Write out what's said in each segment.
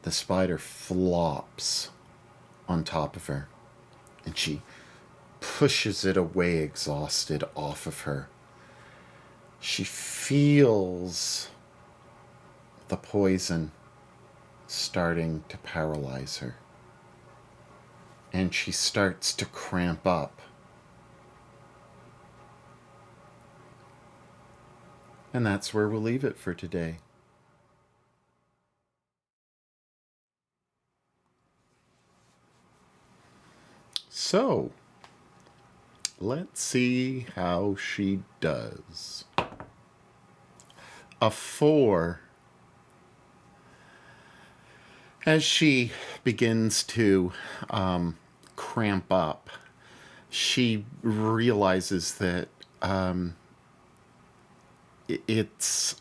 the spider flops on top of her, and she pushes it away, exhausted, off of her. She feels the poison starting to paralyze her, and she starts to cramp up. And that's where we'll leave it for today. So, let's see how she does. A 4. As she begins to cramp up, she realizes that it's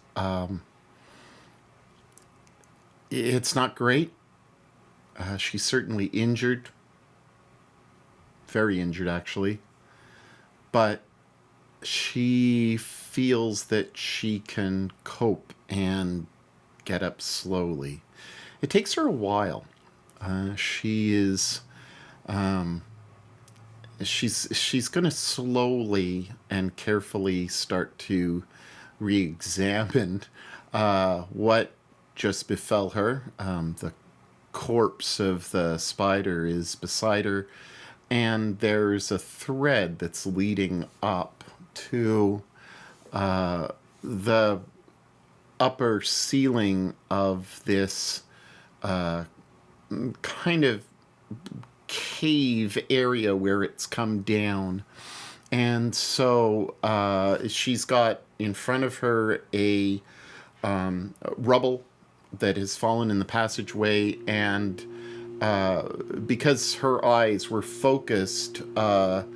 not great. She's certainly injured, very injured actually, but she feels that she can cope and get up slowly. It takes her a while. She's going to slowly and carefully start to re-examine what just befell her. The corpse of the spider is beside her, and there's a thread that's leading up to the upper ceiling of this kind of cave area where it's come down. And so she's got in front of her a rubble that has fallen in the passageway, and because her eyes were focused on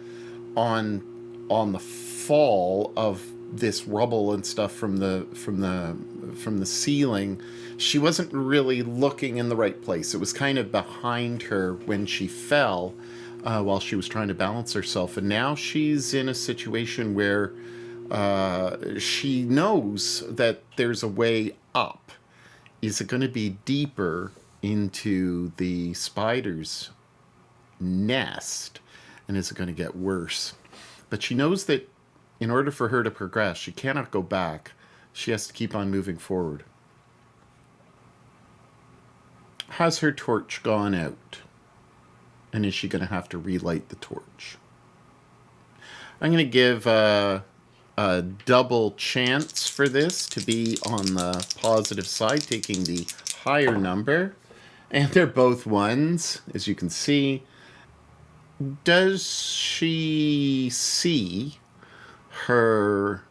the fall of this rubble and stuff from the ceiling, she wasn't really looking in the right place. It was kind of behind her when she fell while she was trying to balance herself. And now she's in a situation where she knows that there's a way up. Is it going to be deeper into the spider's nest? And is it going to get worse? But she knows that in order for her to progress, she cannot go back. She has to keep on moving forward. Has her torch gone out? And is she going to have to relight the torch? I'm going to give a double chance for this to be on the positive side, taking the higher number. And they're both ones, as you can see. Does she see her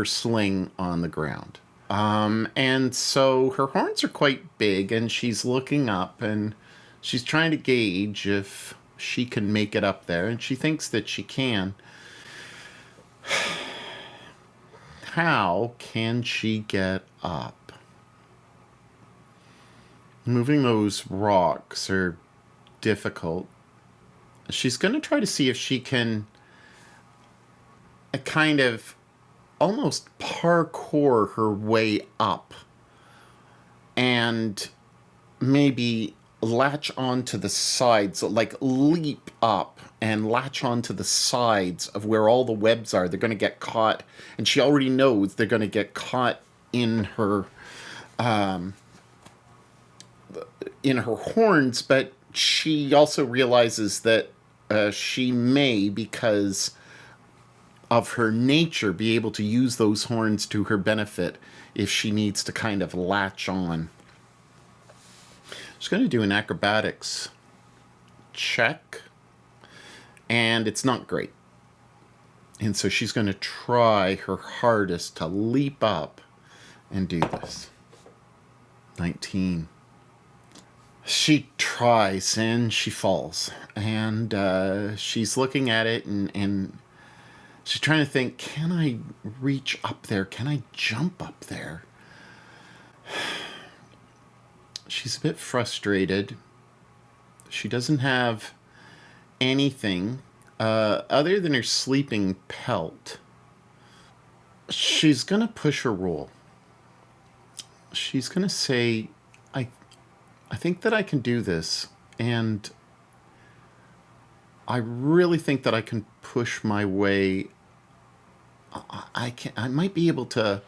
sling on the ground? And so her horns are quite big, and she's looking up, and she's trying to gauge if she can make it up there, and she thinks that she can. How can she get up? Moving those rocks are difficult. She's going to try to see if she can kind of almost parkour her way up and maybe latch onto the sides, like leap up and latch onto the sides of where all the webs are. They're going to get caught, and she already knows they're going to get caught in her horns, but she also realizes that she may, because of her nature, be able to use those horns to her benefit if she needs to kind of latch on. She's going to do an acrobatics check, and it's not great. And so she's going to try her hardest to leap up and do this. 19. She tries and she falls, and she's looking at it, and she's trying to think, can I reach up there? Can I jump up there? She's a bit frustrated. She doesn't have anything other than her sleeping pelt. She's going to push her roll. She's going to say, I think that I can do this, and I really think that I can push my way. I might be able to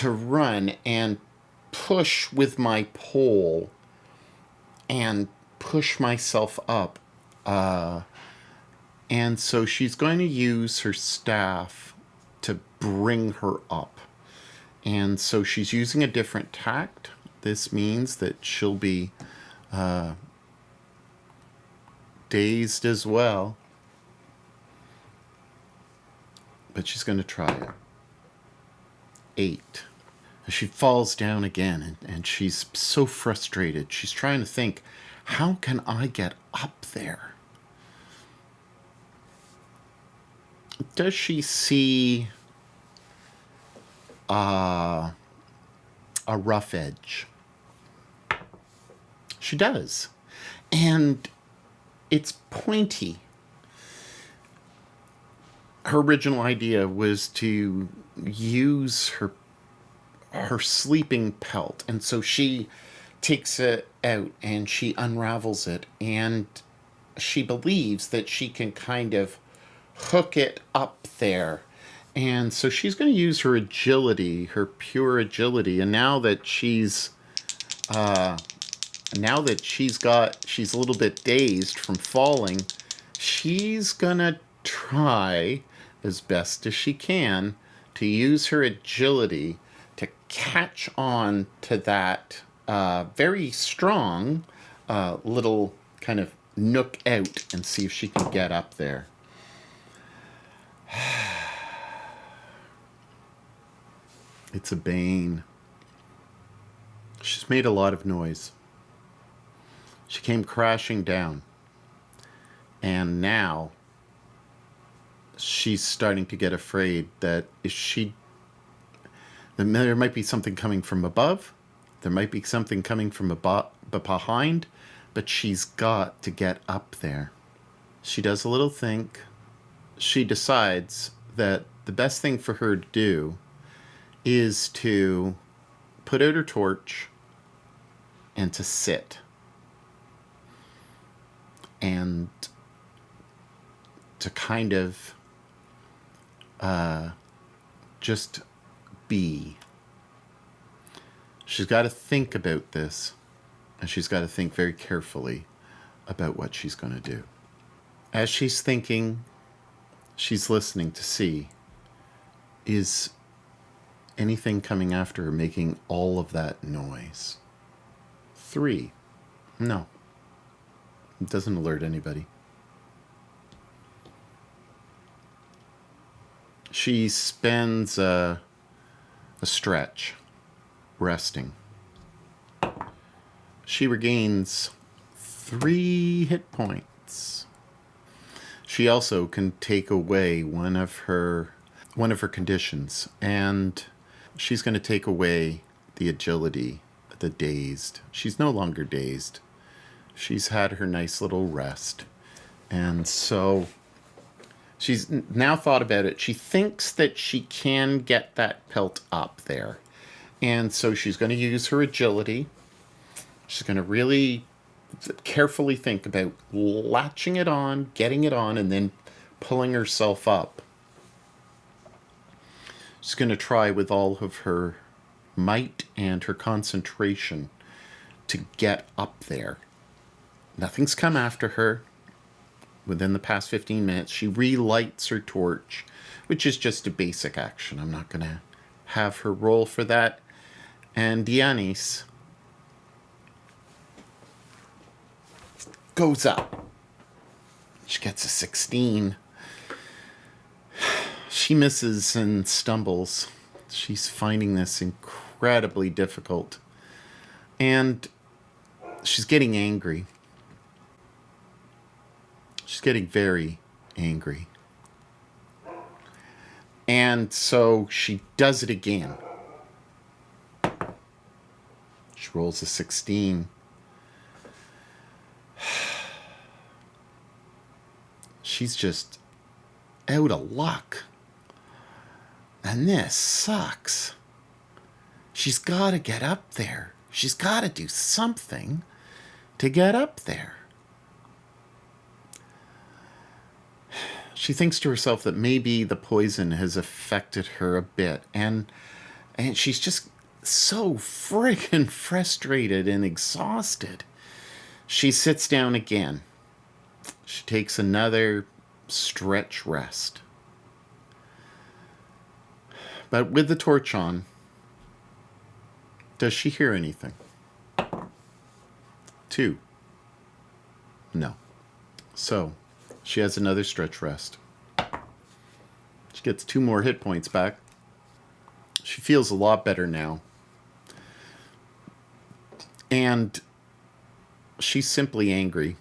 run and push with my pole and push myself up. And so she's going to use her staff to bring her up. And so she's using a different tact. This means that she'll be dazed as well. But she's going to try it. 8. She falls down again, and she's so frustrated. She's trying to think, how can I get up there? Does she see a rough edge? She does. And it's pointy. Her original idea was to use her sleeping pelt, and so she takes it out and she unravels it, and she believes that she can kind of hook it up there. And so she's going to use her agility, her pure agility, and now that she's a little bit dazed from falling, she's going to try as best as she can to use her agility to catch on to that very strong little kind of nook out and see if she can get up there. It's a bane. She's made a lot of noise. She came crashing down. And now she's starting to get afraid that there might be something coming from above. There might be something coming from behind. But she's got to get up there. She does a little think. She decides that the best thing for her to do is to put out her torch and to sit and to kind of just be. She's got to think about this, and she's got to think very carefully about what she's going to do. As she's thinking, she's listening to see, is anything coming after her making all of that noise? 3. No. It doesn't alert anybody. She spends a stretch resting. She regains 3 hit points. She also can take away one of her conditions, and she's going to take away the agility, the dazed. She's no longer dazed. She's had her nice little rest. And so she's now thought about it. She thinks that she can get that pelt up there. And so she's going to use her agility. She's going to really carefully think about latching it on, getting it on, and then pulling herself up. She's going to try with all of her might and her concentration to get up there. Nothing's come after her. Within the past 15 minutes, she relights her torch, which is just a basic action. I'm not going to have her roll for that. And Dianys goes up. She gets a 16. She misses and stumbles. She's finding this incredibly difficult. And she's getting angry. She's getting very angry. And so she does it again. She rolls a 16. She's just out of luck. And this sucks. She's got to get up there. She's got to do something to get up there. She thinks to herself that maybe the poison has affected her a bit, and she's just so friggin' frustrated and exhausted. She sits down again. She takes another stretch rest. But with the torch on, does she hear anything? 2. No. So, she has another stretch rest. She gets 2 more hit points back. She feels a lot better now. And she's simply angry.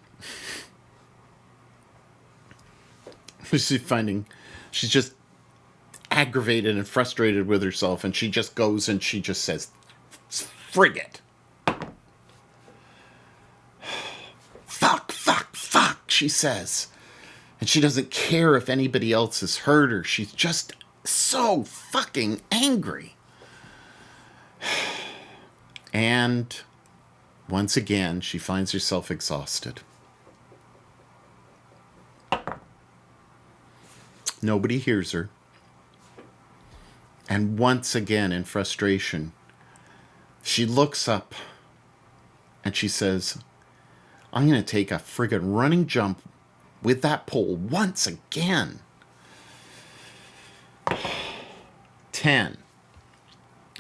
She's just aggravated and frustrated with herself, and she just goes and she just says, "Frig it. Fuck," she says. And she doesn't care if anybody else has heard her. She's just so fucking angry. And once again, she finds herself exhausted. Nobody hears her. And once again, in frustration, she looks up and she says, "I'm going to take a friggin' running jump with that pole once again." 10.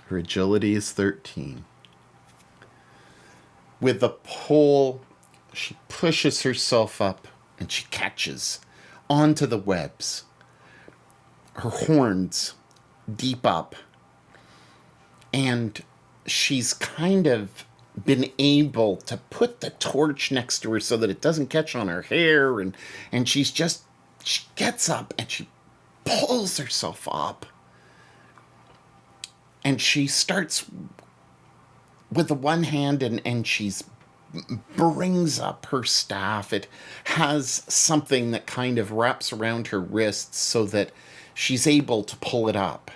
Her agility is 13. With the pole, she pushes herself up and she catches onto the webs. Her horns deep up. And she's kind of been able to put the torch next to her so that it doesn't catch on her hair. And she gets up and she pulls herself up. And she starts with the one hand and she's brings up her staff. It has something that kind of wraps around her wrists so that she's able to pull it up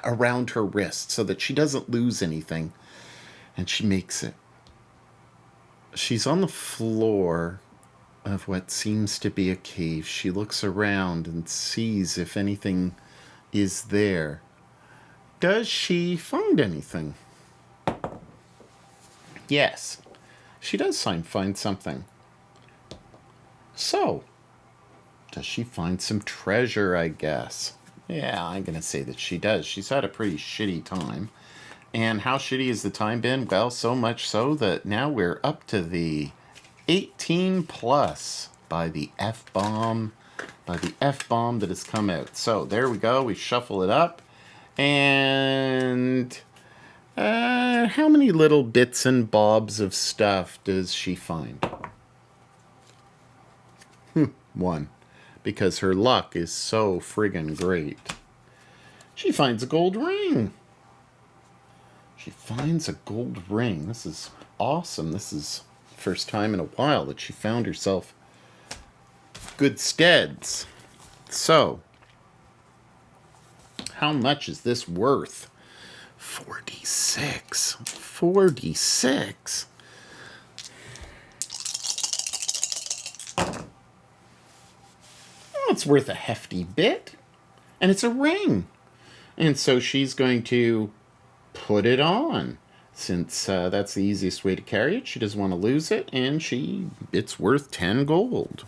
around her wrist so that she doesn't lose anything. And she makes it. She's on the floor of what seems to be a cave. She looks around and sees if anything is there. Does she find anything? Yes, she does find something. So, does she find some treasure, I guess? Yeah, I'm going to say that she does. She's had a pretty shitty time. And how shitty has the time been? Well, so much so that now we're up to the 18 plus by the F-bomb that has come out. So there we go. We shuffle it up. And how many little bits and bobs of stuff does she find? 1. Because her luck is so friggin' great. She finds a gold ring. She finds a gold ring. This is awesome. This is the first time in a while that she found herself good steads. So, how much is this worth? 46. 46. It's worth a hefty bit. And it's a ring. And so she's going to put it on. Since that's the easiest way to carry it. She doesn't want to lose it. And it's worth 10 gold.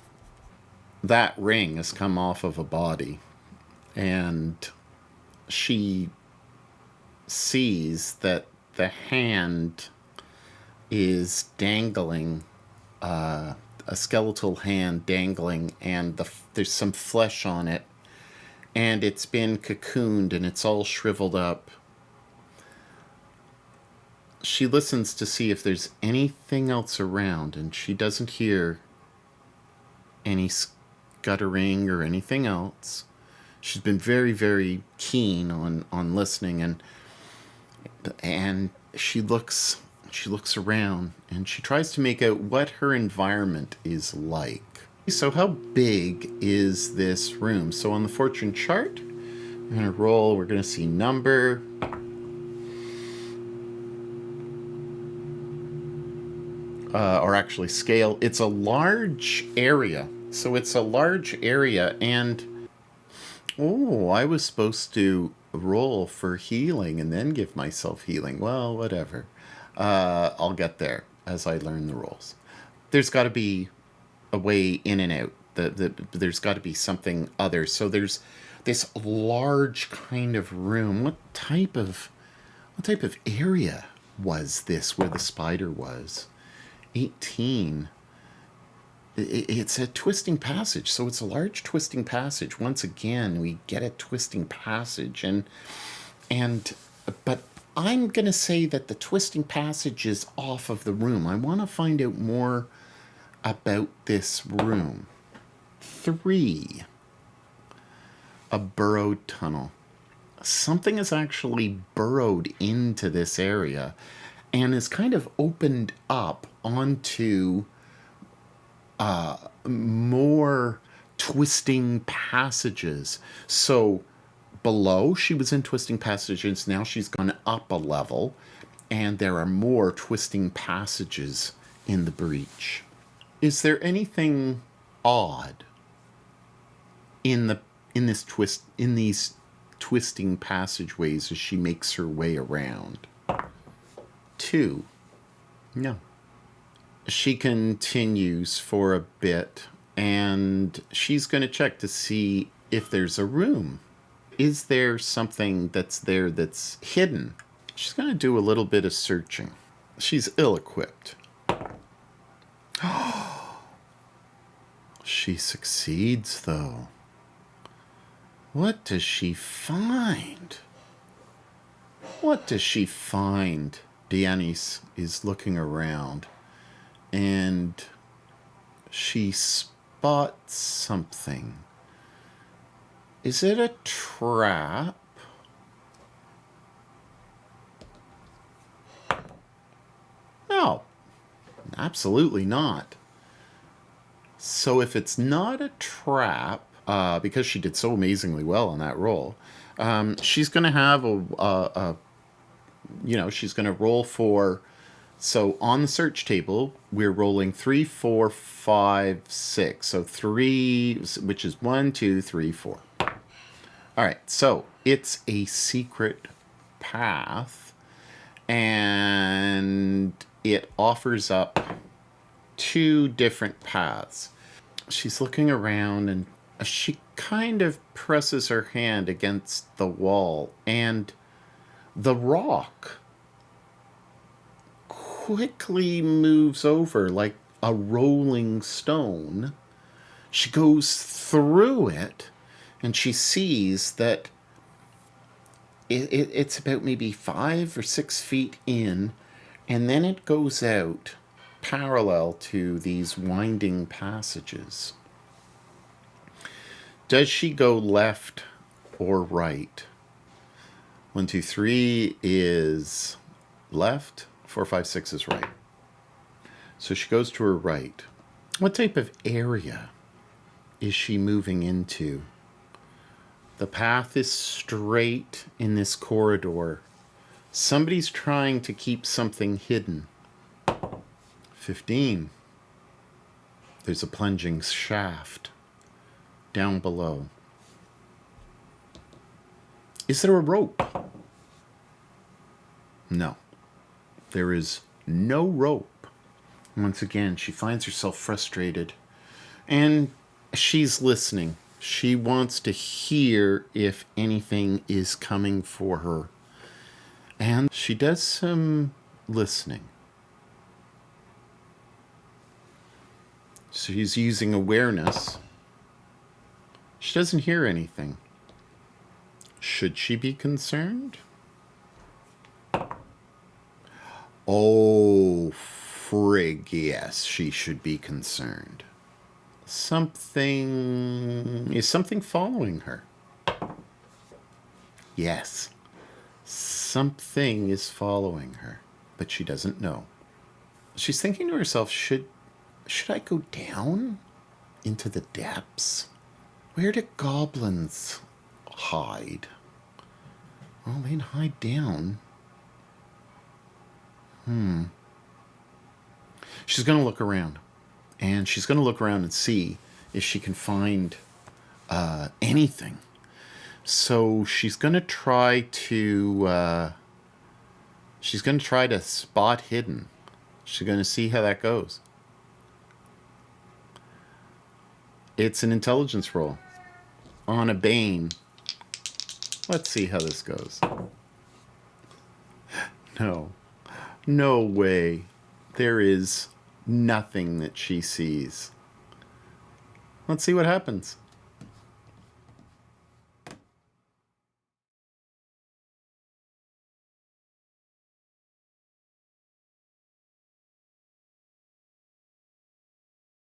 That ring has come off of a body. And she sees that the hand is dangling, a skeletal hand dangling, and there's some flesh on it, and it's been cocooned and it's all shriveled up. She listens to see if there's anything else around, and she doesn't hear any scuttering or anything else. She's been very, very keen on listening, and she looks around and she tries to make out what her environment is like. So how big is this room? So on the fortune chart, we're going to roll. We're going to see number. or actually scale. It's a large area. So it's a large area, and oh, I was supposed to roll for healing and then give myself healing. Well, whatever. I'll get there as I learn the rolls. There's got to be a way in and out. There's got to be something other. So there's this large kind of room. What type of area was this where the spider was? 18. It's a twisting passage, so it's a large twisting passage. Once again, we get a twisting passage, and but I'm gonna say that the twisting passage is off of the room. I want to find out more about this room. 3. A burrowed tunnel. Something has actually burrowed into this area and is kind of opened up onto more twisting passages. So below, she was in twisting passages. Now she's gone up a level, and there are more twisting passages in the breach. Is there anything odd in these twisting passageways as she makes her way around? 2. No. She continues for a bit, and she's going to check to see if there's a room. Is there something that's there that's hidden? She's going to do a little bit of searching. She's ill-equipped. She succeeds, though. What does she find? What does she find? Dianys is looking around, and she spots something. Is it a trap? No, absolutely not. So if it's not a trap, because she did so amazingly well on that roll, she's going to have she's going to roll for. So on the search table, we're rolling 3, 4, 5, 6. So 3, which is 1, 2, 3, 4. All right. So it's a secret path, and it offers up 2 different paths. She's looking around, and she kind of presses her hand against the wall, and the rock quickly moves over like a rolling stone. She goes through it, and she sees that it's about maybe 5 or 6 feet in, and then it goes out parallel to these winding passages. Does she go left or right? 1, 2, 3 is left. 4, 5, 6 is right. So she goes to her right. What type of area is she moving into? The path is straight in this corridor. Somebody's trying to keep something hidden. 15. There's a plunging shaft down below. Is there a rope? No. There is no rope. Once again, she finds herself frustrated, and she's listening. She wants to hear if anything is coming for her. And she does some listening. She's using awareness. She doesn't hear anything. Should she be concerned? Oh, frig, yes, she should be concerned. Is something following her? Yes, something is following her, but she doesn't know. She's thinking to herself, should I go down into the depths? Where do goblins hide? Well, they'd hide down. she's going to look around. And she's going to look around and see if she can find anything. So she's going to try to... she's going to try to spot hidden. She's going to see how that goes. It's an intelligence roll on a Bane. Let's see how this goes. No. No way. There is nothing that she sees. Let's see what happens.